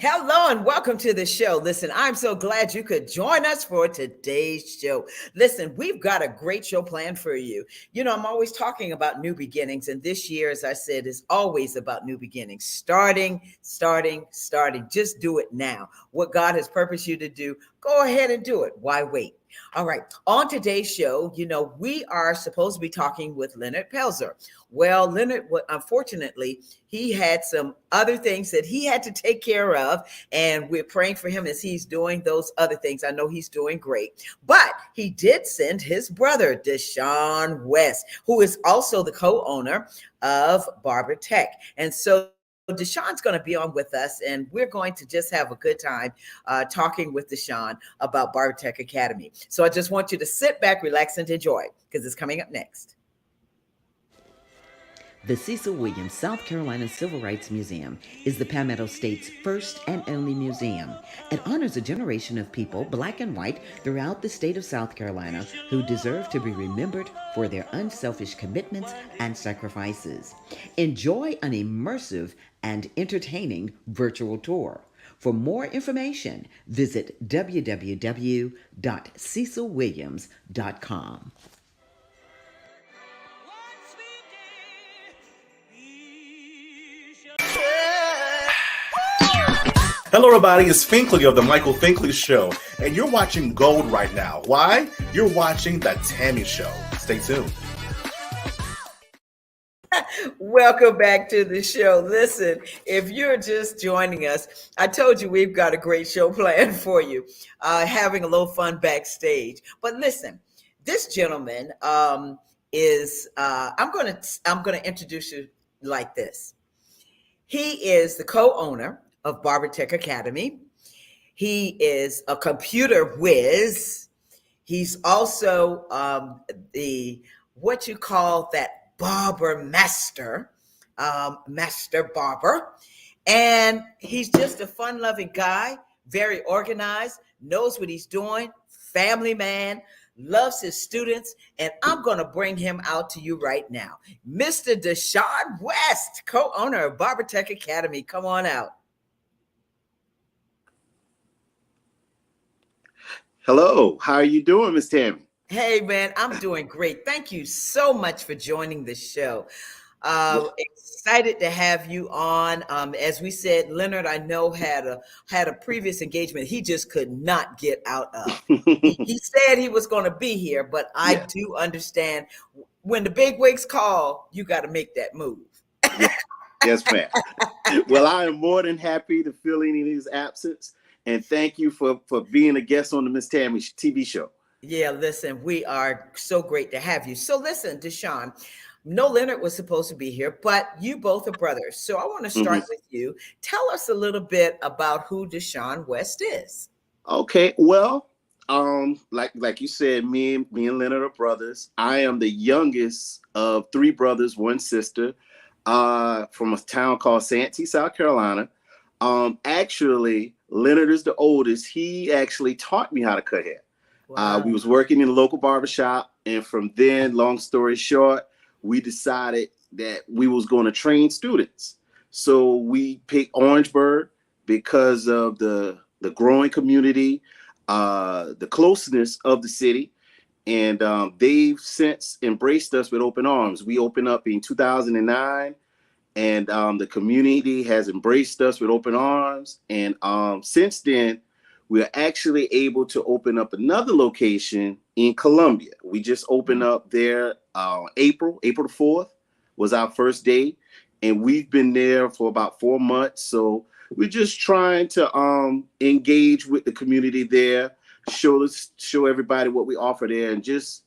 Hello and welcome to the show. Listen, I'm so glad you could join us for today's show. Listen, we've got a great show planned for you. You know, I'm always talking about new beginnings, and this year, as I said, is always about new beginnings. Starting. Just do it now. What God has purposed you to do, go ahead and do it. Why wait? All right. On today's show, we are supposed to be talking with Leonard Pelzer. Well, Leonard, unfortunately, he had some other things that he had to take care of, and we're praying for him as he's doing those other things. I know he's doing great, but he did send his brother, Deshaun West, who is also the co-owner of Barber Tech. And so Deshaun's going to be on with us, and we're going to just have a good time talking with Deshaun about Barber Tech Academy. So I just want you to sit back, relax, and enjoy, because it's coming up next. The Cecil Williams South Carolina Civil Rights Museum is the Palmetto State's first and only museum. It honors a generation of people, black and white, throughout the state of South Carolina who deserve to be remembered for their unselfish commitments and sacrifices. Enjoy an immersive and entertaining virtual tour. For more information, visit www.cecilwilliams.com. Hello, everybody. It's Finkley of The Michael Finkley Show, and you're watching Gold right now. Why? You're watching The Tammy Show. Stay tuned. Welcome back to the show. Listen, if you're just joining us, I told you we've got a great show planned for you, having a little fun backstage. But listen, this gentleman is, I'm going to introduce you like this. He is the co-owner of Barber Tech Academy. He is a computer whiz. He's also what you call that barber master barber. And he's just a fun-loving guy, very organized, knows what he's doing, family man, loves his students, and I'm going to bring him out to you right now. Mr. Deshaun West, co-owner of Barber Tech Academy. Come on out. Hello, how are you doing, Miss Tammy? Hey, man, I'm doing great. Thank you so much for joining the show. Excited to have you on. As we said, Leonard, I know had a previous engagement he just could not get out of. He said he was going to be here, but I do understand when the big wigs call, you got to make that move. Yes, ma'am. Well, I am more than happy to fill in his absence. And thank you for being a guest on the Miss Tammy TV show. Yeah, listen, we are so great to have you. So listen, Deshaun, no Leonard was supposed to be here, but you both are brothers. So I want to start with you. Tell us a little bit about who Deshaun West is. Okay, well, like you said, me and Leonard are brothers. I am the youngest of three brothers, one sister, from a town called Santee, South Carolina. Actually, Leonard is the oldest. He actually taught me how to cut hair. Wow. We was working in a local barbershop, and from then, long story short, we decided that we was going to train students. So we picked Orangeburg because of the growing community, the closeness of the city, and they've since embraced us with open arms. We opened up in 2009. And the community has embraced us with open arms. And since then, we are actually able to open up another location in Columbia. We just opened up there April the 4th was our first day. And we've been there for about 4 months. So we're just trying to engage with the community there, show everybody what we offer there, and just,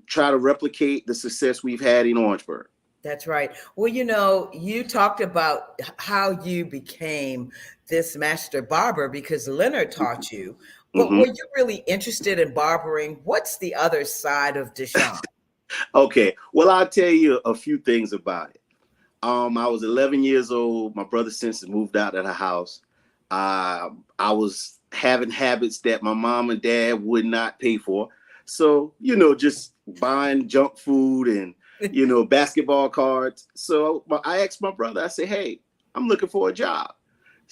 try to replicate the success we've had in Orangeburg. That's right. Well, you talked about how you became this master barber because Leonard taught you, but were you really interested in barbering? What's the other side of Deshaun? Okay. Well, I'll tell you a few things about it. I was 11 years old. My brother since moved out of the house. I was having habits that my mom and dad would not pay for. So, just buying junk food and basketball cards. So I asked my brother, I said, hey, I'm looking for a job.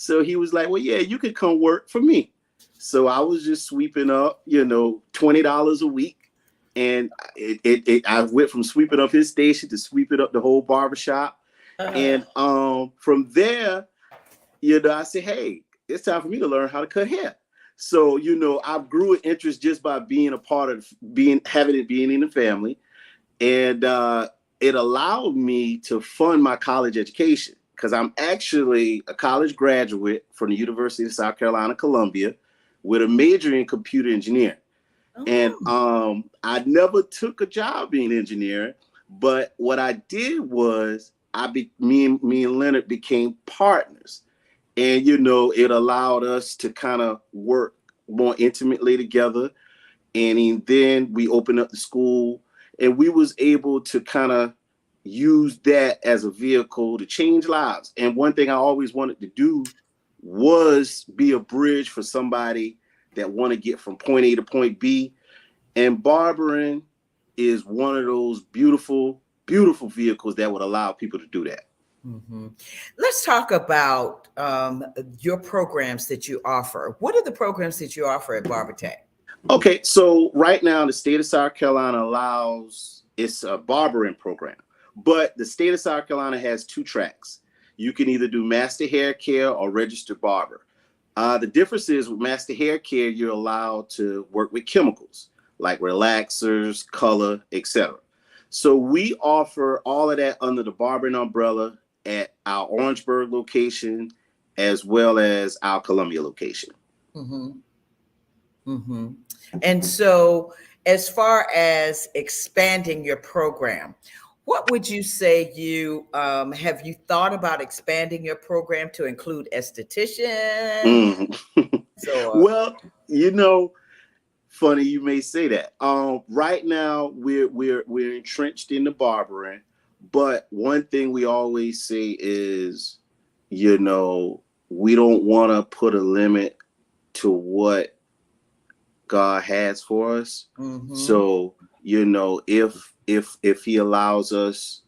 So he was like, well, yeah, you could come work for me. So I was just sweeping up, $20 a week. And I went from sweeping up his station to sweeping up the whole barbershop. And from there, I said, hey, it's time for me to learn how to cut hair. So, I grew an interest just by being a part of being in the family. And it allowed me to fund my college education because I'm actually a college graduate from the University of South Carolina, Columbia, with a major in computer engineering. Oh. And I never took a job being an engineer, but what I did was me and Leonard became partners. And, it allowed us to kind of work more intimately together. And then we opened up the school and we was able to kind of use that as a vehicle to change lives. And one thing I always wanted to do was be a bridge for somebody that want to get from point A to point B. And barbering is one of those beautiful, beautiful vehicles that would allow people to do that. Mm-hmm. Let's talk about your programs that you offer. What are the programs that you offer at BarberTech? Okay, so right now the state of South Carolina it's a barbering program, but the state of South Carolina has 2 tracks. You can either do master hair care or registered barber. The difference is with master hair care, you're allowed to work with chemicals like relaxers, color, etc. So we offer all of that under the barbering umbrella at our Orangeburg location, as well as our Columbia location. Mm-hmm. Mm-hmm. And so as far as expanding your program, what would you say have you thought about expanding your program to include estheticians? Well, funny you may say that. Right now we're entrenched in the barbering, but one thing we always say is, we don't want to put a limit to what God has for us. Mm-hmm. So, if he allows us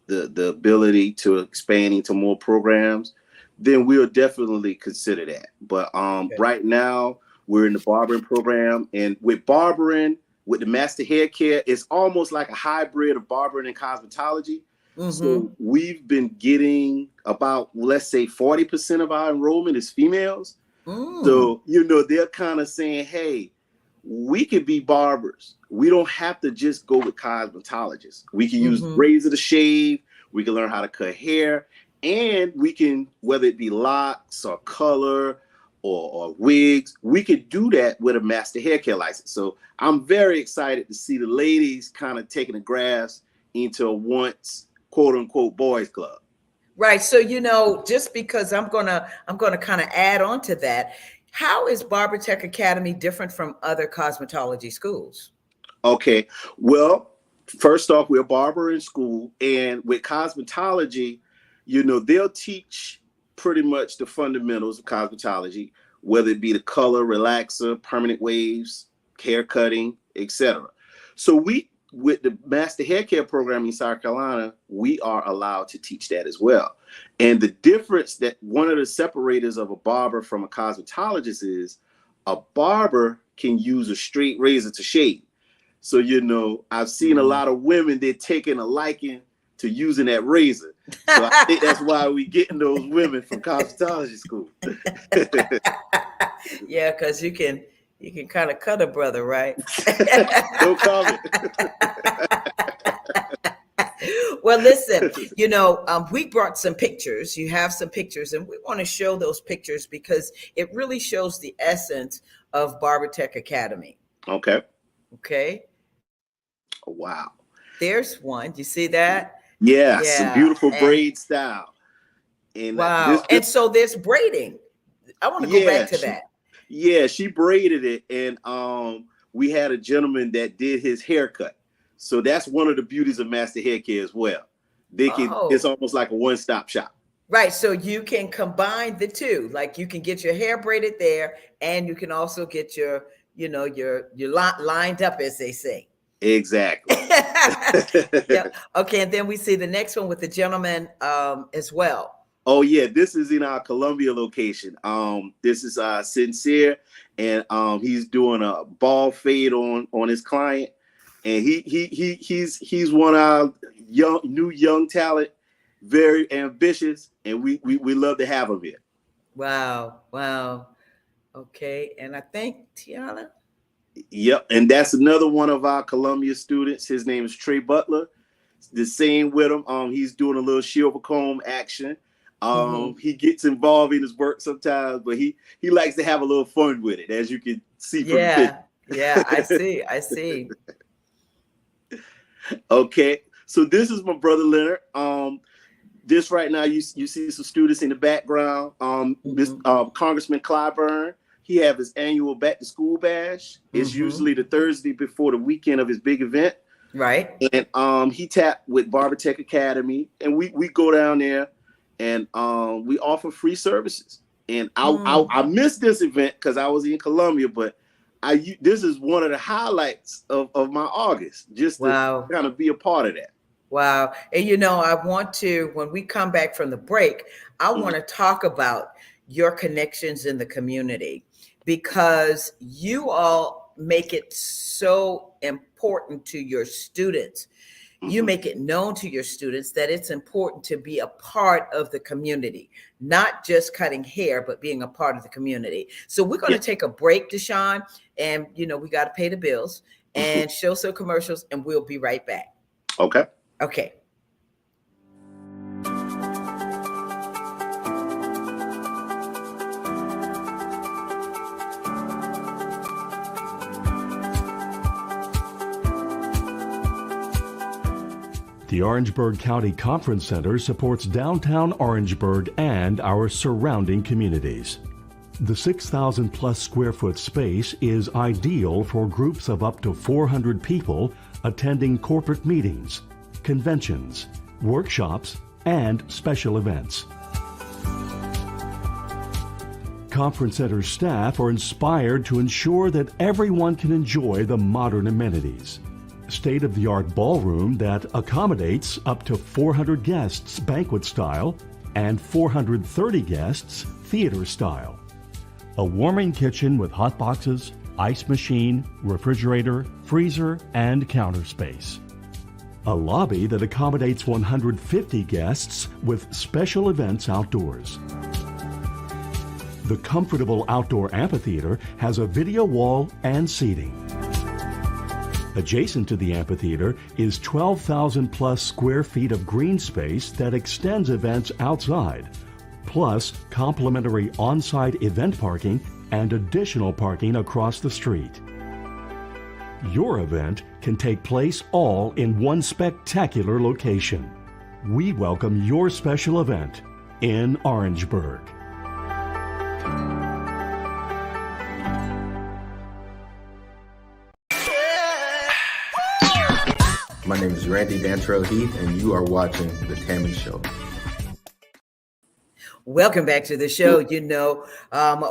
the ability to expand into more programs, then we'll definitely consider that. But okay. Right now we're in the barbering program, and with the master hair care, it's almost like a hybrid of barbering and cosmetology. Mm-hmm. So we've been getting about, let's say 40% of our enrollment is females. Mm. So, they're kind of saying, hey, we could be barbers. We don't have to just go with cosmetologists. We can use razor to shave. We can learn how to cut hair, and we can, whether it be locks or color or wigs, we could do that with a master hair care license. So I'm very excited to see the ladies kind of taking a grasp into a once quote unquote boys club. Right. So, just because I'm gonna kind of add on to that, how is BarberTech Academy different from other cosmetology schools? Okay. Well, first off, we're a barber in school, and with cosmetology, they'll teach pretty much the fundamentals of cosmetology, whether it be the color, relaxer, permanent waves, hair cutting, etc. So with the master hair care program in South Carolina, we are allowed to teach that as well. And the difference, that one of the separators of a barber from a cosmetologist is a barber can use a straight razor to shave. So, I've seen a lot of women, they're taking a liking to using that razor. So I think that's why we getting those women from cosmetology school. Yeah, because you can kind of cut a brother, right? No comment. Well, listen, we brought some pictures. You have some pictures, and we want to show those pictures because it really shows the essence of BarberTech Academy. Okay. Wow. There's one. You see that? Yeah. Some beautiful braid style. And wow. And so there's braiding. I want to go back to that. Yeah, she braided it, and we had a gentleman that did his haircut. So that's one of the beauties of master hair care as well. It's almost like a one-stop shop. Right. So you can combine the two. Like you can get your hair braided there, and you can also get your lined up, as they say. Exactly. Yep. Okay. And then we see the next one with the gentleman as well. Oh yeah, this is in our Columbia location. This is Sincere, and he's doing a ball fade on his client, and he's one of our young talent, very ambitious, and we love to have him here. Wow. Wow. Okay. And I think Tiana. Yep, and that's another one of our Columbia students. His name is Trey Butler. The same with him. He's doing a little silver comb action. He gets involved in his work sometimes, but he likes to have a little fun with it, as you can see from the picture. Yeah, I see. Okay, so this is my brother Leonard. This right now, you see some students in the background. This Congressman Clyburn. He have his annual back to school bash. It's usually the Thursday before the weekend of his big event. Right. And he tapped with Barber Tech Academy, and we go down there, and we offer free services. And I missed this event because I was in Columbia, but this is one of the highlights of my August, just to kind of be a part of that. Wow. And I want to, when we come back from the break, I want to talk about your connections in the community, because you all make it so important to your students. You make it known to your students that it's important to be a part of the community, not just cutting hair, but being a part of the community. So we're going to take a break, Deshaun, and we got to pay the bills and show some commercials, and we'll be right back. Okay. Okay. The Orangeburg County Conference Center supports downtown Orangeburg and our surrounding communities. The 6,000 plus square foot space is ideal for groups of up to 400 people attending corporate meetings, conventions, workshops, and special events. Conference Center staff are inspired to ensure that everyone can enjoy the modern amenities. State-of-the-art ballroom that accommodates up to 400 guests banquet style and 430 guests theater style. A warming kitchen with hot boxes, ice machine, refrigerator, freezer, and counter space. A lobby that accommodates 150 guests with special events outdoors. The comfortable outdoor amphitheater has a video wall and seating. Adjacent to the amphitheater is 12,000 plus square feet of green space that extends events outside, plus complimentary on-site event parking and additional parking across the street. Your event can take place all in one spectacular location. We welcome your special event in Orangeburg. My name is Randy Dantrell Heath, and you are watching The Tammy Show. Welcome back to the show.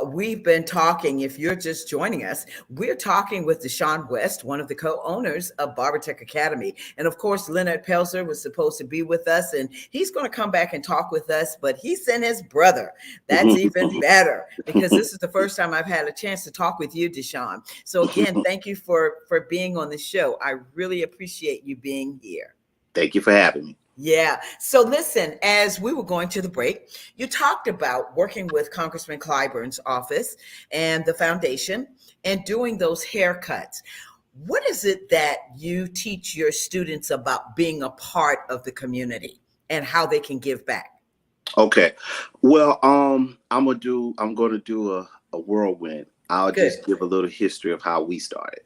We've been talking, if you're just joining us, we're talking with Deshaun West, one of the co-owners of Barber Tech Academy. And of course, Leonard Pelzer was supposed to be with us, and he's going to come back and talk with us, but he sent his brother. That's even better, because this is the first time I've had a chance to talk with you, Deshaun. So again, thank you for being on the show. I really appreciate you being here. Thank you for having me. Yeah. So listen, as we were going to the break, you talked about working with Congressman Clyburn's office and the foundation and doing those haircuts. What is it that you teach your students about being a part of the community and how they can give back? Okay. Well, I'm gonna do a whirlwind. I'll just give a little history of how we started.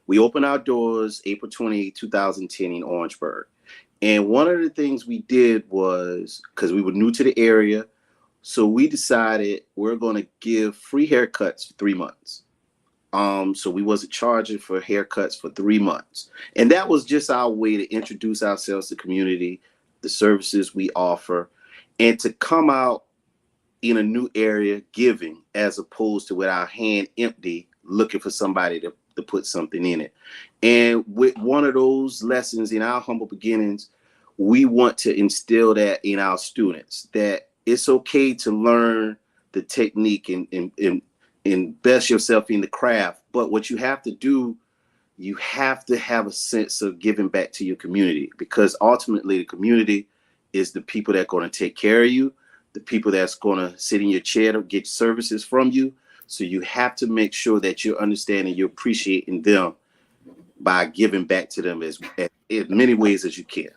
We opened our doors April 28, 2010 in Orangeburg. And one of the things we did was, because we were new to the area, so we decided we're going to give free haircuts for 3 months. So we wasn't charging for haircuts for 3 months. And that was just our way to introduce ourselves to the community, the services we offer, and to come out in a new area giving, as opposed to with our hand empty, looking for somebody to put something in it. And with one of those lessons in our humble beginnings, we want to instill that in our students, that it's okay to learn the technique and invest yourself in the craft. But what you have to do, you have to have a sense of giving back to your community, because ultimately the community is the people that are going to take care of you, the people that's going to sit in your chair to get services from you. So you have to make sure that you're understanding, you're appreciating them by giving back to them as in many ways as you can.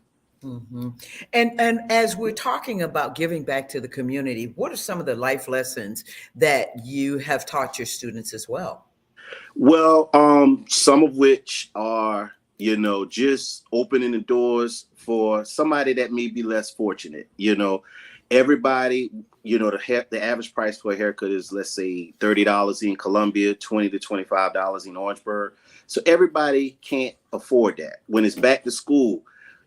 Mm-hmm. And as we're talking about giving back to the community, what are some of the life lessons that you have taught your students as well? Well, some of which are, just opening the doors for somebody that may be less fortunate. Everybody, the average price for a haircut is, let's say, $30 in Columbia, $20 to $25 in Orangeburg. So everybody can't afford that. When it's back to school,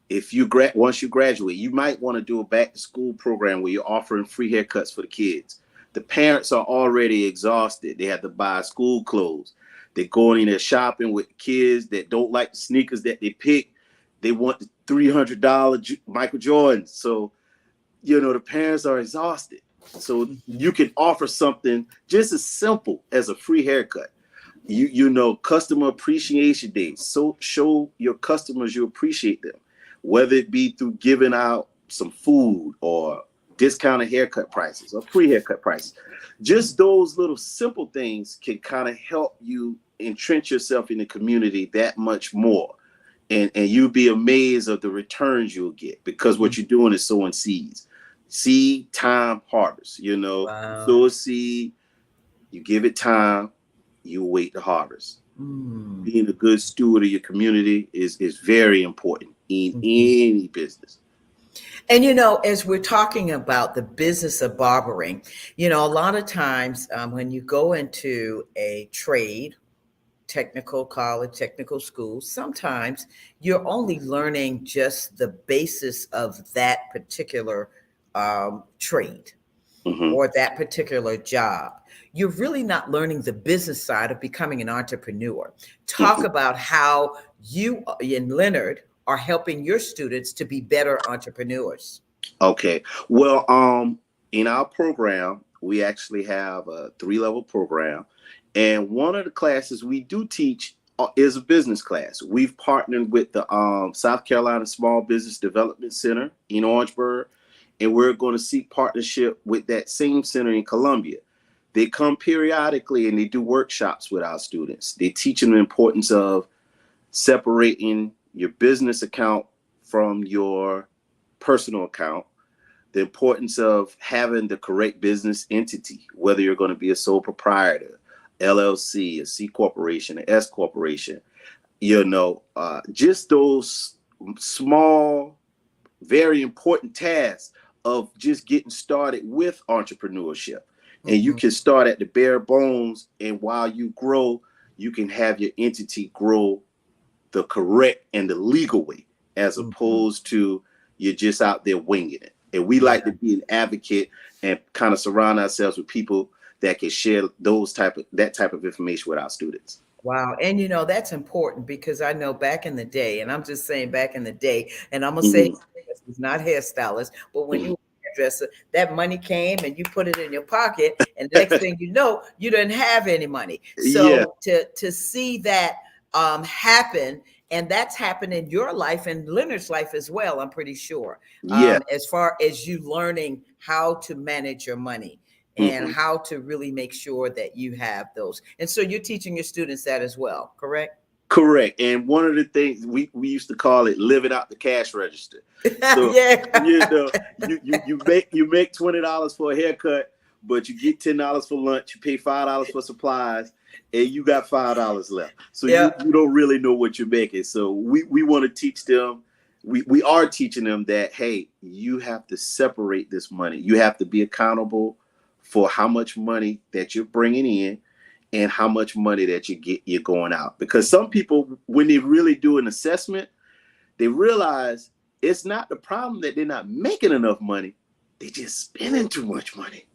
if you once you graduate, you might want to do a back to school program where you're offering free haircuts for the kids. The parents are already exhausted. They have to buy school clothes. They're going in there shopping with kids that don't like the sneakers that they pick. They want the $300 Michael Jordans. So, the parents are exhausted. So you can offer something just as simple as a free haircut. Customer appreciation days. So show your customers you appreciate them, whether it be through giving out some food or discounted haircut prices or free haircut prices. Just those little simple things can kind of help you entrench yourself in the community that much more. And you'll be amazed of the returns you'll get, because what you're doing is sowing seeds. Seed, time, harvest. Wow. Sow a seed, you give it time, you wait the harvest. Being a good steward of your community is very important in any business. And, as we're talking about the business of barbering, a lot of times when you go into a trade, technical college, technical school, sometimes you're only learning just the basis of that particular trade or that particular job. You're really not learning the business side of becoming an entrepreneur. Talk about how you and Leonard are helping your students to be better entrepreneurs. Okay. Well, in our program, we actually have a 3-level program. And one of the classes we do teach is a business class. We've partnered with the South Carolina Small Business Development Center in Orangeburg, and we're going to seek partnership with that same center in Columbia. They come periodically and they do workshops with our students. They teach them the importance of separating your business account from your personal account, the importance of having the correct business entity, whether you're going to be a sole proprietor, LLC, a C corporation, an S corporation, just those small, very important tasks of just getting started with entrepreneurship. And you can start at the bare bones, and while you grow, you can have your entity grow the correct and the legal way, as opposed to you're just out there winging it. And we like to be an advocate and kind of surround ourselves with people that can share that type of information with our students. Wow. And that's important, because I know back in the day, and I'm just saying back in the day, and I'm going to say it's not hairstylist, but when you were a hairdresser, that money came and you put it in your pocket, and the next thing you know, you didn't have any money. So to see that happen, and that's happened in your life and Leonard's life as well, I'm pretty sure. As far as you learning how to manage your money and how to really make sure that you have those. And so you're teaching your students that as well, correct? Correct. And one of the things we used to call it living out the cash register. So, you make $20 for a haircut, but you get $10 for lunch, you pay $5 for supplies, and you got $5 left. So you don't really know what you're making. So we want to teach them. We are teaching them that, hey, you have to separate this money. You have to be accountable for how much money that you're bringing in and how much money that you're going out. Because some people, when they really do an assessment, they realize it's not the problem that they're not making enough money. They're just spending too much money.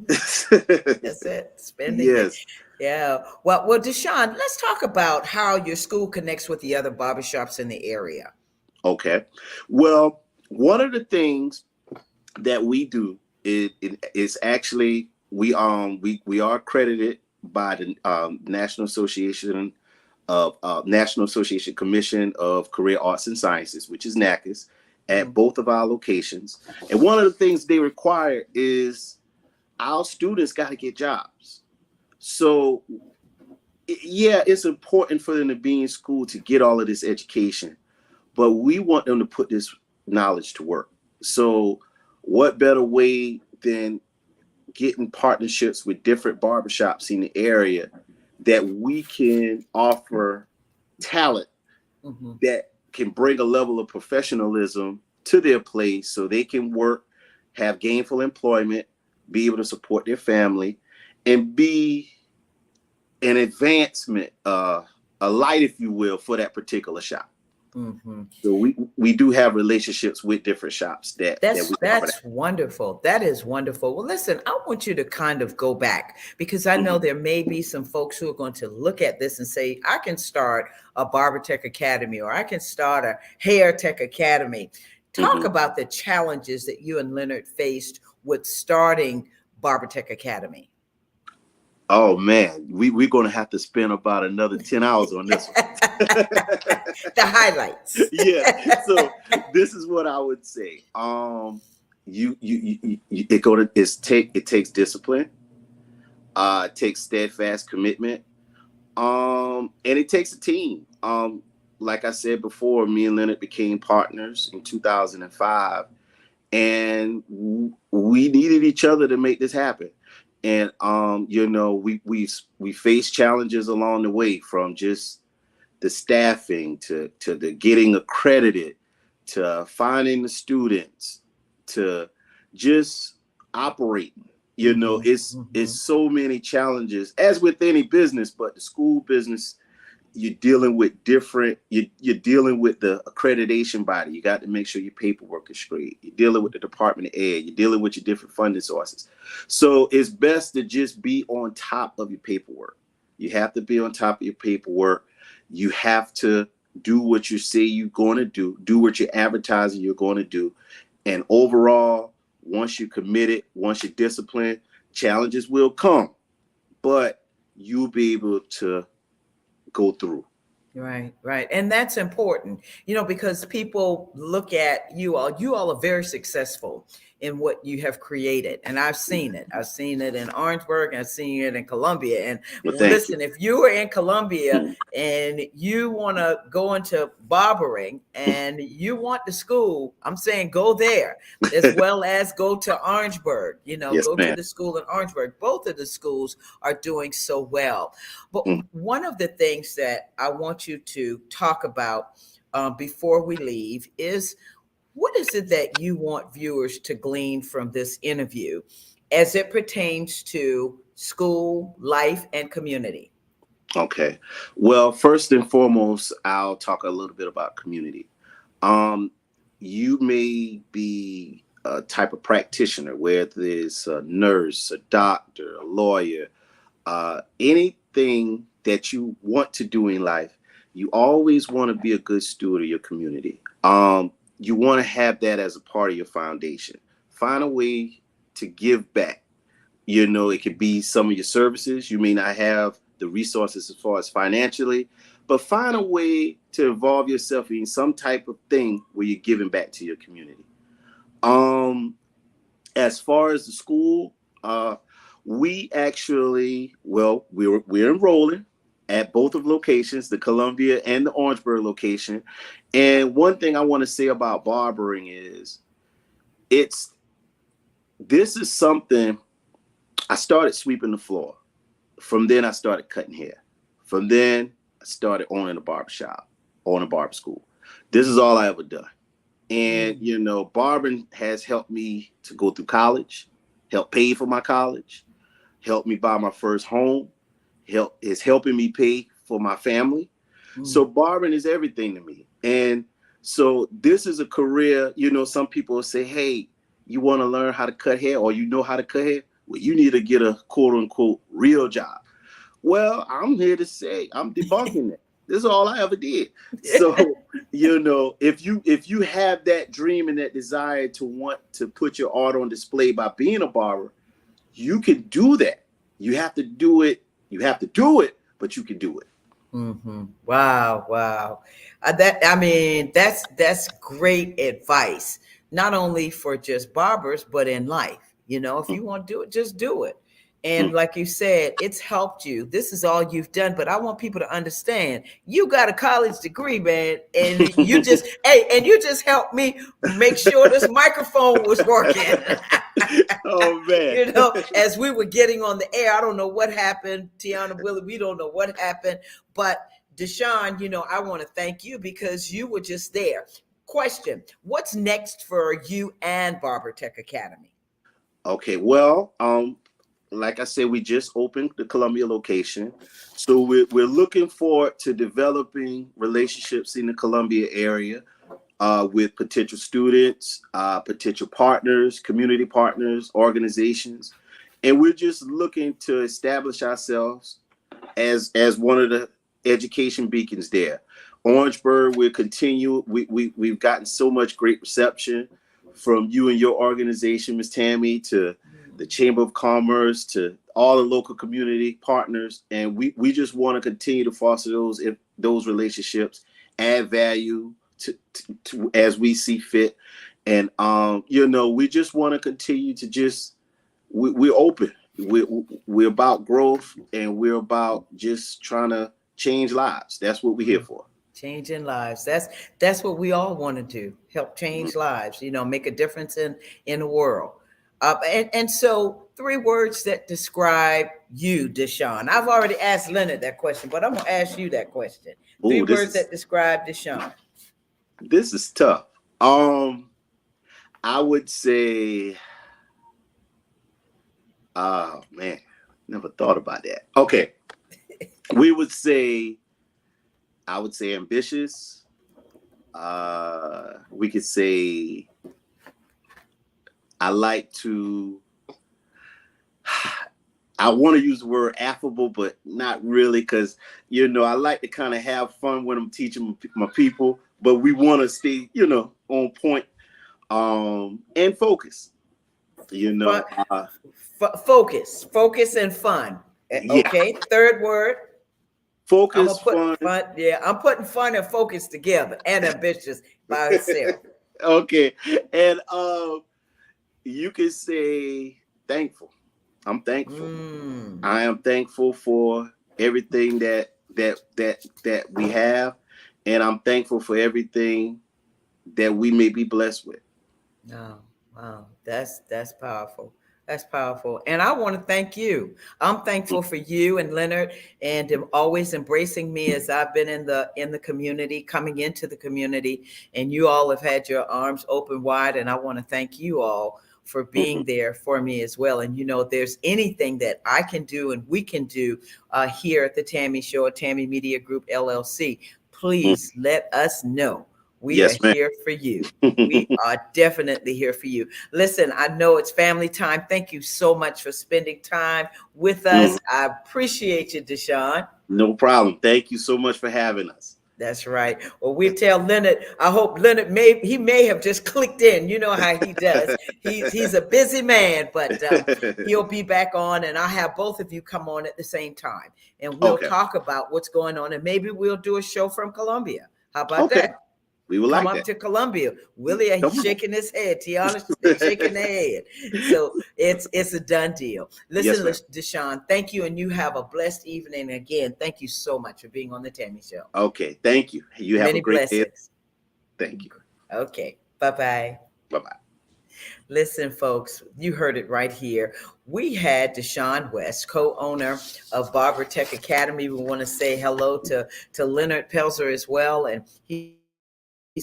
That's it. Spending. Yes. Yeah. Well, Deshaun, let's talk about how your school connects with the other barbershops in the area. Okay. Well, one of the things that we do It's actually we are accredited by the National Association Commission of Career Arts and Sciences, which is NACAS, at both of our locations. And one of the things they require is our students got to get jobs. So yeah, it's important for them to be in school to get all of this education, but we want them to put this knowledge to work. So what better way than getting partnerships with different barbershops in the area that we can offer talent that can bring a level of professionalism to their place so they can work, have gainful employment, be able to support their family, and be an advancement, a light, if you will, for that particular shop. So we do have relationships with different shops that's wonderful. That is wonderful. Well, listen, I want you to kind of go back, because I know there may be some folks who are going to look at this and say, I can start a Barber Tech Academy, or I can start a Hair Tech Academy. Talk about the challenges that you and Leonard faced with starting Barber Tech Academy. Oh man, we're going to have to spend about another 10 hours on this one. The highlights. Yeah. So this is what I would say. It takes discipline. It takes steadfast commitment. And it takes a team. Like I said before, me and Leonard became partners in 2005, and we needed each other to make this happen. And we faced challenges along the way, from just the staffing to the getting accredited, to finding the students, to just operating. It's so many challenges, as with any business, but the school business, you're dealing with you're dealing with the accreditation body. You got to make sure your paperwork is straight. You're dealing with the Department of Ed. You're dealing with your different funding sources. So it's best to just be on top of your paperwork. You have to be on top of your paperwork. You have to do what you say you're going to do what you're advertising you're going to do. And overall, once you're committed, once you're disciplined, challenges will come, but you'll be able to go through. Right. And that's important, because people look at you all are very successful in what you have created. And I've seen it. I've seen it in Orangeburg, and I've seen it in Columbia. And listen, if you are in Columbia and you want to go into barbering and you want the school, I'm saying go there, as well as go to Orangeburg, go to the school in Orangeburg. Both of the schools are doing so well. But one of the things that I want you to talk about before we leave is, what is it that you want viewers to glean from this interview as it pertains to school, life, and community? Okay. Well, first and foremost, I'll talk a little bit about community. You may be a type of practitioner, whether it's a nurse, a doctor, a lawyer, anything that you want to do in life. You always want to be a good steward of your community. You want to have that as a part of your foundation. Find a way to give back. It could be some of your services. You may not have the resources as far as financially, but find a way to involve yourself in some type of thing where you're giving back to your community. As far as the school, we actually, we're enrolling at both of locations, the Columbia and the Orangeburg location. And one thing I want to say about barbering is this is something. I started sweeping the floor. From then I started cutting hair. From then I started owning a barbershop, owning a barber school. This is all I ever done. And, barbering has helped me to go through college, helped pay for my college, helped me buy my first home, is helping me pay for my family. So barbering is everything to me. And so this is a career, some people say, hey, you want to learn how to cut hair, or how to cut hair? Well, you need to get a quote unquote real job. Well, I'm here to say I'm debunking that. This is all I ever did. So, if you have that dream and that desire to want to put your art on display by being a barber, you can do that. You have to do it. You have to do it, but you can do it. Mm-hmm. Wow. That's great advice, not only for just barbers, but in life. If you want to do it, just do it. And like you said, it's helped you. This is all you've done, but I want people to understand you got a college degree, man. And you just, you just helped me make sure this microphone was working. Oh, man. As we were getting on the air, I don't know what happened, Tiana, Willie, we don't know what happened, but Deshaun, I want to thank you because you were just there. Question, what's next for you and Barber Tech Academy? Okay, well, like I said, we just opened the Columbia location. So we're looking forward to developing relationships in the Columbia area with potential students, potential partners, community partners, organizations. And we're just looking to establish ourselves as one of the education beacons there. Orangeburg will continue. We've gotten so much great reception from you and your organization, Ms. Tammy, to the Chamber of Commerce, to all the local community partners. And we just want to continue to foster those relationships, add value to as we see fit. And, we just want to continue to we're open. We're about growth, and we're about just trying to change lives. That's what we're here for. Changing lives. That's what we all want to do. Help change lives, make a difference in the world. And so 3 words that describe you, Deshaun. I've already asked Leonard that question, but I'm going to ask you that question. 3 words that describe Deshaun. This is tough. I would say, oh man, never thought about that. Okay. I would say ambitious. We could say I want to use the word affable, but not really, because, I like to kind of have fun when I'm teaching my people, but we want to stay, on point, and focus, Focus and fun. Okay. 3rd word. Focus, fun. Yeah, I'm putting fun and focus together, and ambitious by itself. Okay. And you can say thankful. I'm thankful. I am thankful for everything that we have, and I'm thankful for everything that we may be blessed with. Oh, wow. That's powerful. That's powerful. And I want to thank you. I'm thankful for you and Leonard, and always embracing me as I've been in the community, coming into the community, and you all have had your arms open wide. And I want to thank you all for being there for me as well. And, if there's anything that I can do and we can do here at the Tammy Show, Tammy Media Group, LLC, please let us know. We are here for you. We are definitely here for you. Listen, I know it's family time. Thank you so much for spending time with us. I appreciate you, Deshaun. No problem. Thank you so much for having us. That's right. Well, we tell Leonard, I hope Leonard may have just clicked in. You know how he does. He's a busy man, but he'll be back on, and I'll have both of you come on at the same time, and we'll talk about what's going on, and maybe we'll do a show from Columbia. How about that? We will come up to Columbia. Willie, he's shaking his head. Tiana's shaking their head. So it's a done deal. Listen, Deshaun, thank you, and you have a blessed evening. Again, thank you so much for being on the Tammy Show. Okay, thank you. You have a great day. Thank you. Okay, bye-bye. Bye-bye. Listen, folks, you heard it right here. We had Deshaun West, co-owner of Barber Tech Academy. We want to say hello to Leonard Pelzer as well, and he's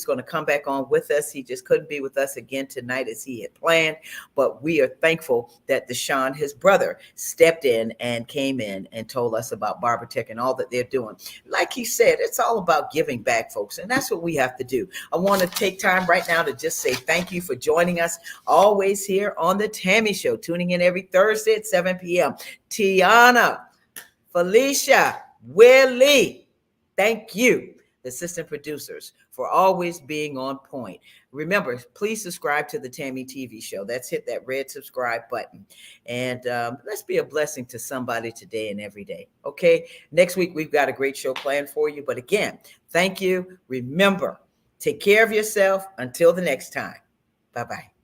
going to come back on with us. He just couldn't be with us again tonight as he had planned, but we are thankful that Deshaun, his brother, stepped in and came in and told us about Barber Tech and all that they're doing. Like he said, it's all about giving back, folks, and that's what we have to do. I want to take time right now to just say thank you for joining us always here on the Tammy Show, tuning in every Thursday at 7 p.m. Tiana, Felicia, Willie, thank you, the assistant producers, for always being on point. Remember, please subscribe to the Tammy TV show. That's hit that red subscribe button. And let's be a blessing to somebody today and every day. Okay. Next week, we've got a great show planned for you. But again, thank you. Remember, take care of yourself. Until the next time. Bye-bye.